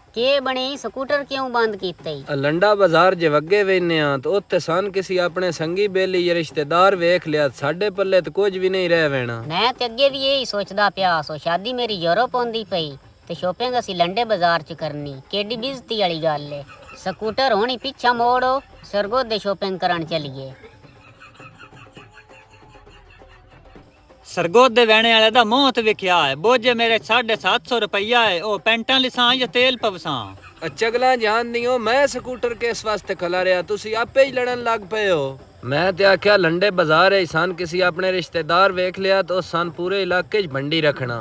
के बने स्कूटर क्यों बंद कीते? लंडा बाजार जे वगे वेने आ तो उत्ते सन किसी अपने संगी बेली या रिश्तेदार वेख लिया साडे पल्ले तो कुछ भी नहीं रह वेना। मैं ते अगे भी यही सोचदा पिया सो शादी मेरी यूरोप होंदी पई ते शॉपिंग असी लंडे बाजार च करनी केडी बेइज्जती वाली गल है। स्कूटर होनी पीछा मोड़ो सरगोदे शॉपिंग करन चलिए। सरगोदे वैणे वाले दा मूंह ते विख्या है बोझे मेरे 750 रुपया है ओ पेंटां लिसां या तेल पवसां। चगला जान दियो मैं स्कूटर किस वास्ते खला रहा तुसी आपे ही लड़न लग पे हो। मैं ते आख्या लंडे बाजार है सन किसी अपने रिश्तेदार वेख लिया तो सन पूरे इलाके च भंडी रखना।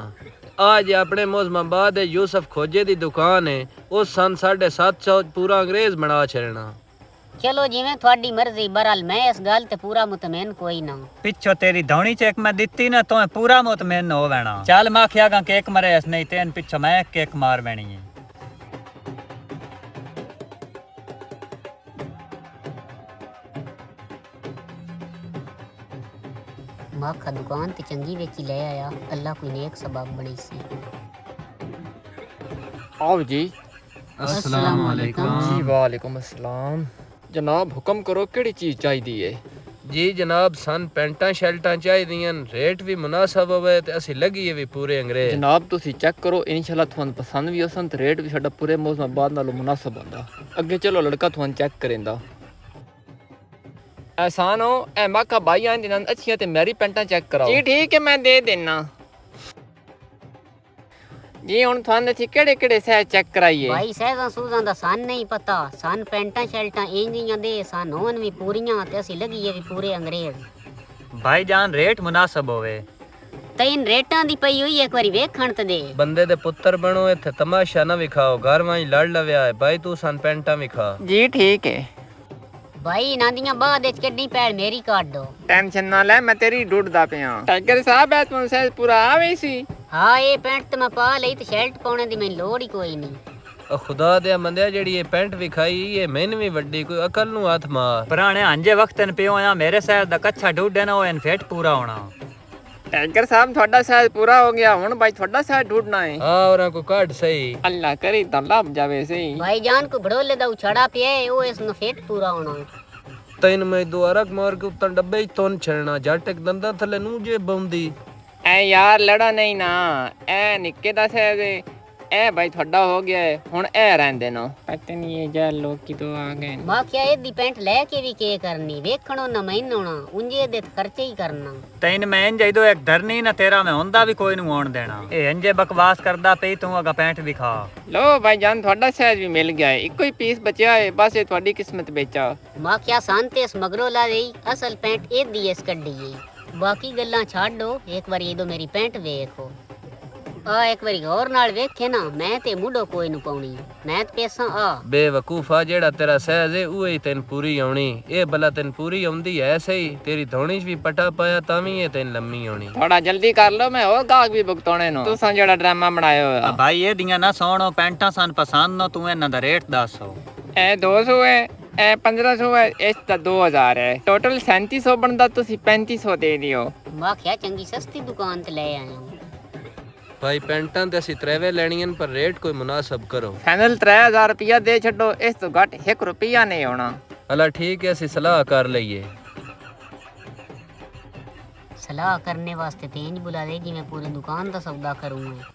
आज अपने मोजमाबाद यूसुफ खोजे दी दुकान है उस सन 750 पूरा अंग्रेज बना छड़ना। चलो जिवें थोड़ी मर्जी बहरहाल मैं इस गल ते पूरा मुतमैन कोई ना। पिछो तेरी धौनी चेक मैं दित्ती ना तो पूरा मुतमैन हो वैना। चल मैं आख्या गा केक मरे इस नहीं तेन पिछो मैं केक मार वैनी है। माखा दुकान ते चंगी वेची ले आया अल्लाह कोई नेक सबब बनी सी। आओ जी। अस्सलाम वालेकुम। जी वालेकुम अस्सलाम। जनाब हुक्म करो केड़ी चीज चाहिदी है? जी जनाब सन पेंटा शर्टां चाहिए रेट भी मुनासिब होवे ते असी लगी भी पूरे अंग्रेज। जनाब तुसी चेक करो इंशाल्लाह तुहानू पसंद भी होसन ते रेट भी साडा पूरे मौसमाबाद नालों मुनासिब होंदा। अगे चलो लड़का तुहानू चेक करेंदा। एहसान हो ए माका भाई आन दिनां अच्छियां ते मेरी पेंटां चेक कराओ। जी ठीक है मैं दे देना। जी हुन तुहानू ची केड़े साइज चेक कराइए? भाई सहजा सूजां दा सन नहीं पता सन पेंटा शर्टां इंजियां दे सन होन भी पूरियां ते असी लगी भी पूरे अंग्रेज। भाईजान रेट मुनासिब होवे तैन रेटां दी पई हुई एक बारी वेखण ते दे। बंदे दे पुत्र बनो इत्थे तमाशा ना विखाओ घर वाई लड़ लव्या है भाई तू सन पेंटा विखा। जी ठीक है भाई नादियां बाद विच कड्डी पैड़ मेरी काट दो। टेंशन ना ले मैं तेरी ढूंढदा पिया। टाइगर साहब है तुहानू साइज पूरा आवे सी? हाँ ये पैंट तो मैं पा लई ते शर्ट पाने दी मैनूं लोड़ ही कोई नहीं। खुदा दे बंदे जेड़ी ये पैंट विखाई ये मैनू भी वड्डी कोई अकल नु हाथ मार। पुराने अंजे वक्त न पियो या मेरे साइज दा कच्चा ढूंढे ना ओ फिट पूरा होना। टाइगर साहब थोड़ा साइज पूरा हो गया हुन भाई थोड़ा साइज ढूंढना है। हां और को काट सही अल्लाह करे तो लभ जावे सही। भाई जान को भड़ोले दा उछड़ा पिए ओ इसनो फिट पूरा होना। तैन मैं दोबारा मार के उत्तर डब्बे तोन छड़ना जट एक दंदा थले नु जे बंदी। ए यार लड़ा नहीं ना ए निक्के दा साइज ए भाई थोड़ा हो गया है हुन ए रहंदे नो। पता नहीं ये जा लोग की तो आ गए। मां क्या एदी पैंट लेके भी के करनी वेखणो ना मैन होना उंजे दे खर्चे ही करना। तैन मैं इंजे दो एक धरनी ना तेरा मैं हुंदा भी कोई नु आउण देना। ए इंजे बकवास करदा पई तू अगा पैंट विखा। लो भाई जान थोड़ा साइज भी मिल गया है इको ही पीस बचा है बस ये थोड़ी किस्मत बेचा। मां क्या शांति इस मगरो ला देई असल पैंट एदी इस कड्डी है बाकी गल्लां छाड़ दो एक बार ये दो मेरी पैंट वेखो। आ एक बारी गौर नाल वेखे ना मैं ते मुडो कोई नु पाउणी मैं ते पैसा आ बेवकूफा जेड़ा तेरा सहज है उहे ही तेन पूरी आउणी ए भला तेन पूरी आउंदी है सही तेरी धौनी च भी पटा पाया तावी ये तेन लम्मी आउणी। थोड़ा जल्दी कर लो मैं और गाहक भी भुगताने नो तुसां जेड़ा ड्रामा बनायो है। भाई ये दियां ना सोणो पैंटा सन पसंद नो तू इन्हां दा रेट दसो। ए 200 है ए 1500 है इस दा 2000 है टोटल 3700 बनदा तुसी 3500 दे दियो। मां क्या चंगी सस्ती दुकान ते ले आया हूं। भाई पेंटां ते असी त्रेवे लेणियां पर रेट कोई मुनासिब करो। फाइनल 3000 रुपया दे छड्डो इस तो घट 1 रुपया नहीं होना। हला ठीक है असी सलाह कर लईए। सलाह करने वास्ते तेज बुला देगी मैं पूरी दुकान का सौदा करूंगा।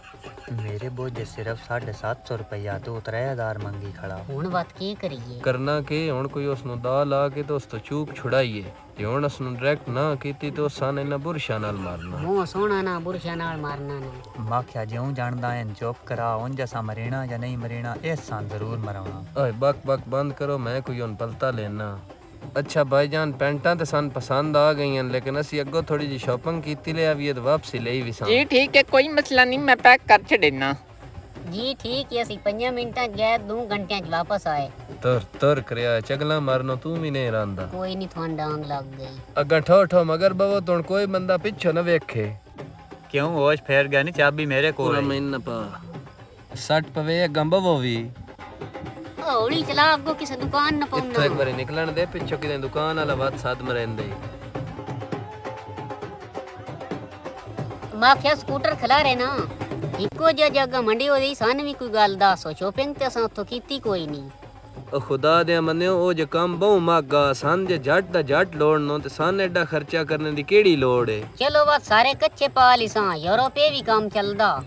मेरे बोझे सिर्फ 750 रुपया तो 3000 मंगी खड़ा। हुण बात की करिए करना के हुण कोई उसनु दा ला के तो उस तो चूक छुड़ाइए जे हुण उसनु डायरेक्ट ना कीती तो सन इना बुरशा नाल मारना। मुंह सोना ना बुरशा नाल मारना ना। माख्या ज्यों जानदा है चुप करा उन जैसा मरीना या नहीं मरीना इस सान जरूर मराना। ओए बक बक बंद करो मैं कोई उन पलता लेना। अच्छा भाईजान पेंटां ते सन पसंद आ गई हैं लेकिन असी अगो थोड़ी जी शॉपिंग कीती ले आवी ते वापसी लई भी सा। जी ठीक है कोई मसला नहीं मैं पैक कर छड़ेना। जी ठीक है असी 5 मिनटां गए 2 घंटियां च वापस आए। तर करया चगला मारनो तू भी नहीं रांदा। कोई नहीं थोन डांग लग गई। अगा ठो ठो मगर बवो तुण कोई बंदा पिछो न वेखे। क्यों होश फेर गया नहीं चाबी मेरे को पूरा महीना पा सट पवे गंबवो भी हौली चला अगो किसी दुकान न इत्थों एक पाउना। बारी निकलन दे पिछो किते दुकान वाला बात साथ मरेंदे। मां क्या स्कूटर खिला रहे ना ਇੱਕੋ ਜਿਹਾ ਜਗ੍ਹਾ ਮੰਡੀ ਹੋ ਰਹੀ ਸਾਨੂੰ ਵੀ ਕੋਈ ਗੱਲ ਦੱਸੋ ਸ਼ੋਪਿੰਗ ਤੇ ਅਸਾਂ ਉੱਥੋਂ ਕੀਤੀ ਕੋਈ ਨਹੀਂ ਉਹ ਖੁਦਾ ਦੇ ਮੰਨਿਓ ਉਹ ਜੇ ਕੰਮ ਬਹੁ ਮਹਿੰਗਾ ਸਨ ਜੇ ਜੱਟ ਦਾ ਜੱਟ ਲੋੜ ਨੂੰ ਤੇ ਸਨ ਐਡਾ ਖਰਚਾ ਕਰਨ ਦੀ ਕਿਹੜੀ ਲੋੜ ਏ ਚਲੋ ਬਸ ਸਾਰੇ ਕੱਚੇ ਪਾ ਲਈ ਸਾਂ ਯੂਰੋਪੇ ਵੀ ਕੰਮ ਚੱਲਦਾ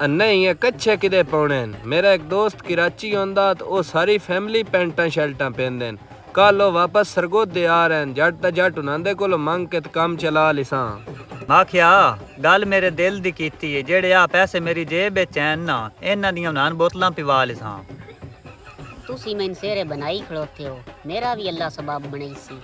ਨਹੀਂ ਇਹ ਕੱਚੇ ਕਿਦੇ ਪਾਉਣੇ ਨੇ ਮੇਰਾ ਇੱਕ ਦੋਸਤ ਕਰਾਚੀ ਆਉਂਦਾ ਤੇ ਉਹ ਸਾਰੀ ਫੈਮਿਲੀ ਪੈਂਟਾਂ ਸ਼ਰਟਾਂ ਪਹਿਨਦੇ ਨੇ ਕੱਲ ਉਹ ਵਾਪਸ ਸਰਗੋਦੇ ਆ ਰਹੇ ਨੇ ਜੱਟ ਦਾ ਜੱਟ ਉਹਨਾਂ ਦੇ ਕੋਲ ਮੰਗ ਕੇ ਤੇ ਕੰਮ ਚਲਾ ਲਿਸਾਂ ਆਖਿਆ ਗੱਲ ਮੇਰੇ ਦਿਲ ਦੀ ਕੀਤੀ ਏ ਜਿਹੜੇ ਆ ਪੈਸੇ ਮੇਰੀ ਜੇਬ ਵਿੱਚ ਐਨ ਨਾ ਇਹਨਾਂ ਦੀਆਂ ਉਹਨਾਂ ਬੋਤਲਾਂ ਪਿਵਾ ਲਿਸਾਂ ਤੁਸੀਂ ਮੈਨੂੰ ਸਿਰੇ ਬਣਾਈ ਖੜੋਤੇ ਹੋ ਮੇਰਾ ਵੀ ਅੱਲਾ ਸਬਬ ਬਣਾਈ ਸੀ